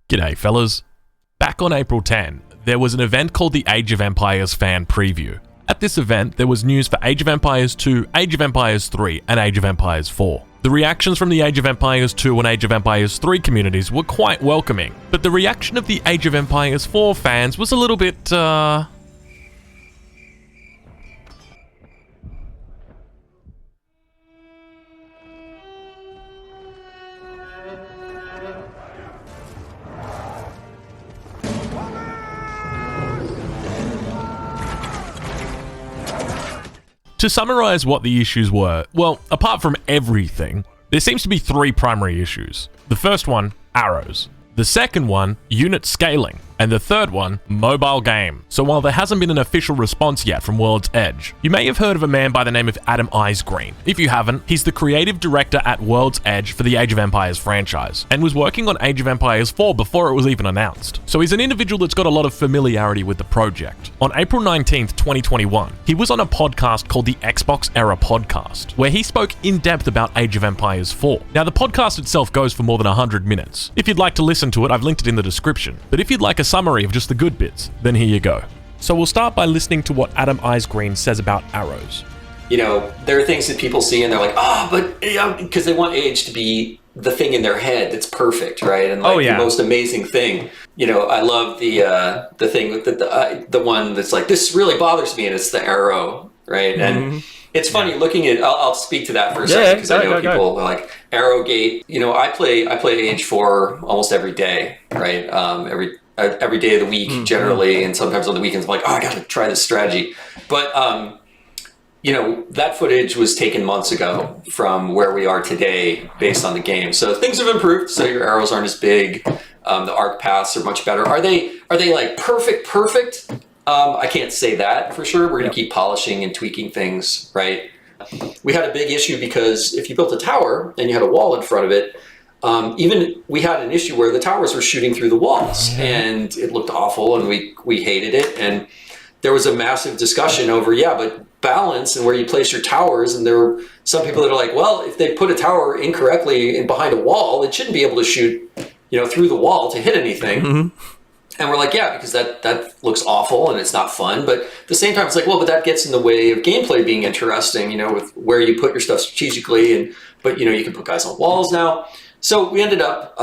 G'day fellas. Back on April 10, there was an event called the Age of Empires Fan Preview. At this event, there was news for Age of Empires 2, Age of Empires 3, and Age of Empires 4. The reactions from the Age of Empires 2 and Age of Empires 3 communities were quite welcoming, but the reaction of the Age of Empires 4 fans was a little bit, To summarize what the issues were, well, apart from everything, there seems to be three primary issues. The first one, arrows. The second one, unit scaling. And the third one, mobile game. So while there hasn't been an official response yet from World's Edge, you may have heard of a man by the name of Adam Isgreen. If you haven't, he's the creative director at World's Edge for the Age of Empires franchise, and was working on Age of Empires 4 before it was even announced. So he's an individual that's got a lot of familiarity with the project. On April 19th, 2021, he was on a podcast called the Xbox Era Podcast, where he spoke in depth about Age of Empires 4. Now the podcast itself goes for more than 100 minutes. If you'd like to listen to it, I've linked it in the description. But if you'd like a summary of just the good bits, then here you go. So we'll start by listening to what Adam Isgreen says about arrows. You know, there are things that people see and they're like, but because they want Age to be the thing in their head that's perfect, right? And like the most amazing thing. You know, I love the thing with the one that's like, this really bothers me, and it's the arrow, right? And it's funny looking at. I'll speak to that for a second because I know people are like Arrowgate. You know, I play Age 4 almost every day, right? Every day of the week generally, and sometimes on the weekends I'm like, I gotta try this strategy. But you know, that footage was taken months ago from where we are today based on the game. So things have improved. So your arrows aren't as big. The arc paths are much better. Are they like perfect? I can't say that for sure. We're gonna keep polishing and tweaking things, right? We had a big issue because if you built a tower and you had a wall in front of it, even we had an issue where the towers were shooting through the walls, and it looked awful, and we hated it. And there was a massive discussion over, but balance and where you place your towers. And there were some people that are like, well, if they put a tower incorrectly in behind a wall, it shouldn't be able to shoot, through the wall to hit anything. And we're like, because that looks awful and it's not fun. But at the same time, it's like, well, but that gets in the way of gameplay being interesting, with where you put your stuff strategically. But you can put guys on walls now. So we ended up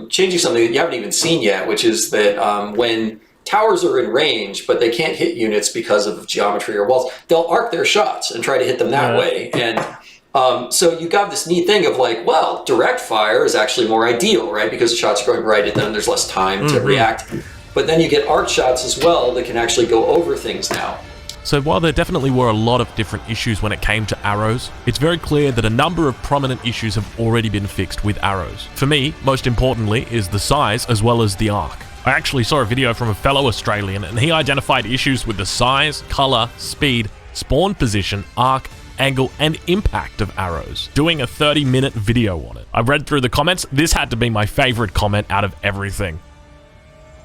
changing something that you haven't even seen yet, which is that when towers are in range, but they can't hit units because of geometry or walls, they'll arc their shots and try to hit them that way. And so you got this neat thing of like, well, direct fire is actually more ideal, right? Because the shots are going right at them, there's less time to react. But then you get arc shots as well that can actually go over things now. So while there definitely were a lot of different issues when it came to arrows, it's very clear that a number of prominent issues have already been fixed with arrows. For me, most importantly, is the size as well as the arc. I actually saw a video from a fellow Australian, and he identified issues with the size, color, speed, spawn position, arc, angle, and impact of arrows, doing a 30-minute video on it. I read through the comments. This had to be my favorite comment out of everything.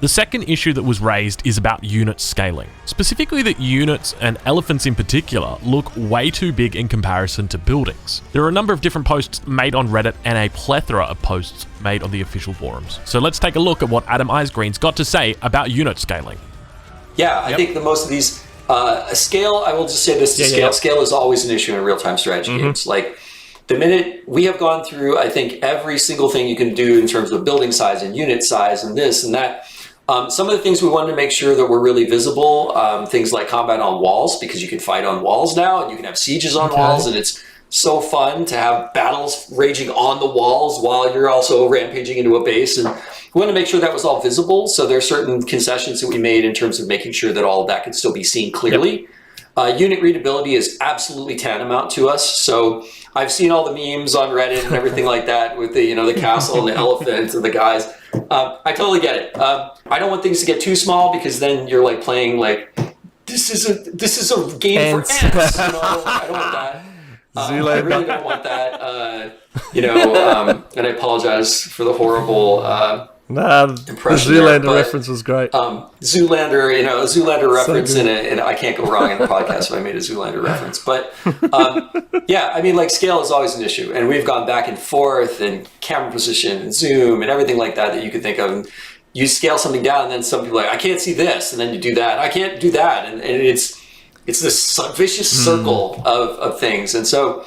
The second issue that was raised is about unit scaling. Specifically that units, and elephants in particular, look way too big in comparison to buildings. There are a number of different posts made on Reddit and a plethora of posts made on the official forums. So let's take a look at what Adam Isgreen's got to say about unit scaling. I think the most of these, scale, I will just say this, scale is always an issue in real-time strategy games. Like, the minute we have gone through, I think, every single thing you can do in terms of building size and unit size and this and that. Some of the things we wanted to make sure that were really visible, things like combat on walls, because you can fight on walls now and you can have sieges on walls, and it's so fun to have battles raging on the walls while you're also rampaging into a base. And we wanted to make sure that was all visible. So there are certain concessions that we made in terms of making sure that all of that could still be seen clearly. Unit readability is absolutely tantamount to us. So I've seen all the memes on Reddit and everything like that with the the castle and the elephant and the guys. I totally get it. I don't want things to get too small, because then you're like playing like this is a game for ants. I don't want that. I really don't want that. And I apologize for the horrible the Zoolander reference was great. Zoolander, a Zoolander reference, so and I can't go wrong in the podcast if I made a Zoolander reference. But scale is always an issue, and we've gone back and forth, and camera position, and zoom, and everything like that you could think of. you scale something down, and then some people are like, I can't see this, and then you do that. I can't do that, and it's this vicious circle of things. And so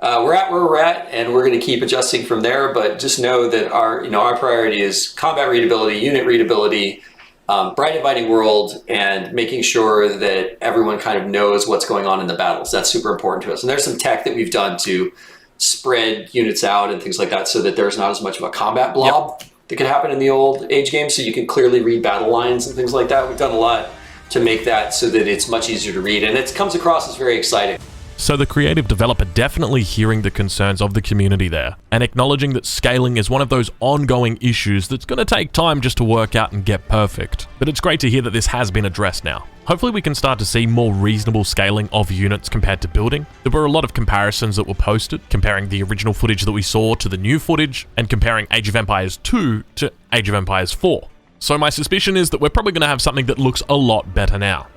we're at where we're at, and we're going to keep adjusting from there. But just know that our priority is combat readability, unit readability, bright, inviting world, and making sure that everyone kind of knows what's going on in the battles. That's super important to us. And there's some tech that we've done to spread units out and things like that, so that there's not as much of a combat blob that could happen in the old Age games, so you can clearly read battle lines and things like that. We've done a lot to make that so that it's much easier to read, and it comes across as very exciting. So the creative developer definitely hearing the concerns of the community there, and acknowledging that scaling is one of those ongoing issues that's going to take time just to work out and get perfect. But it's great to hear that this has been addressed now. Hopefully we can start to see more reasonable scaling of units compared to building. There were a lot of comparisons that were posted, comparing the original footage that we saw to the new footage, and comparing Age of Empires 2 to Age of Empires 4. So my suspicion is that we're probably going to have something that looks a lot better now.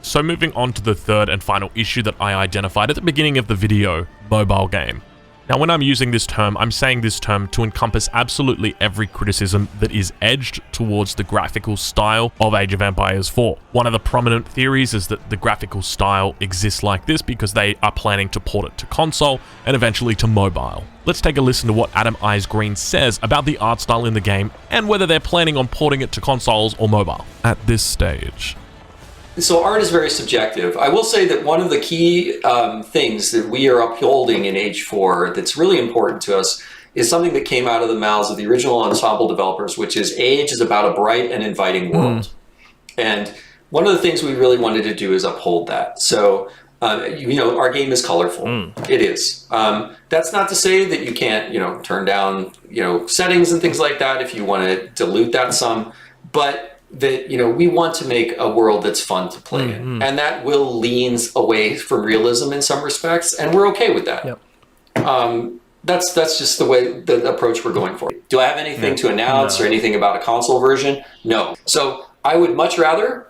So moving on to the third and final issue that I identified at the beginning of the video, mobile game. Now when I'm using this term, I'm saying this term to encompass absolutely every criticism that is edged towards the graphical style of Age of Empires 4. One of the prominent theories is that the graphical style exists like this because they are planning to port it to console and eventually to mobile. Let's take a listen to what Adam Isgreen says about the art style in the game and whether they're planning on porting it to consoles or mobile at this stage. So art is very subjective. I will say that one of the key things that we are upholding in Age 4 that's really important to us is something that came out of the mouths of the original Ensemble developers, which is Age is about a bright and inviting world. And one of the things we really wanted to do is uphold that. So, our game is colorful. It is. That's not to say that you can't, turn down, settings and things like that if you want to dilute that some, but that we want to make a world that's fun to play in, and that will lean away from realism in some respects, and we're okay with that. That's just the approach we're going for. Do I have anything to announce or anything about a console version? No. So I would much rather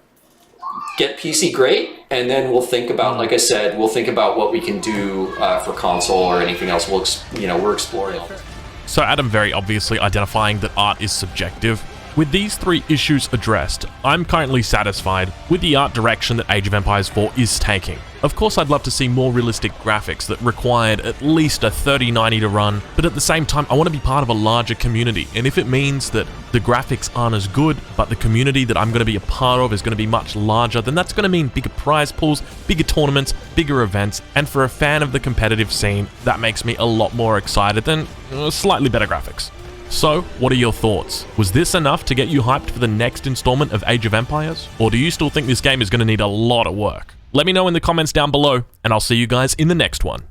get PC great, and then we'll think about, like I said, we'll think about what we can do for console or anything else. We're exploring all this. So Adam very obviously identifying that art is subjective. With these three issues addressed, I'm currently satisfied with the art direction that Age of Empires 4 is taking. Of course, I'd love to see more realistic graphics that required at least a 3090 to run, but at the same time, I want to be part of a larger community, and if it means that the graphics aren't as good, but the community that I'm going to be a part of is going to be much larger, then that's going to mean bigger prize pools, bigger tournaments, bigger events, and for a fan of the competitive scene, that makes me a lot more excited than slightly better graphics. So, what are your thoughts? Was this enough to get you hyped for the next installment of Age of Empires? Or do you still think this game is going to need a lot of work? Let me know in the comments down below, and I'll see you guys in the next one.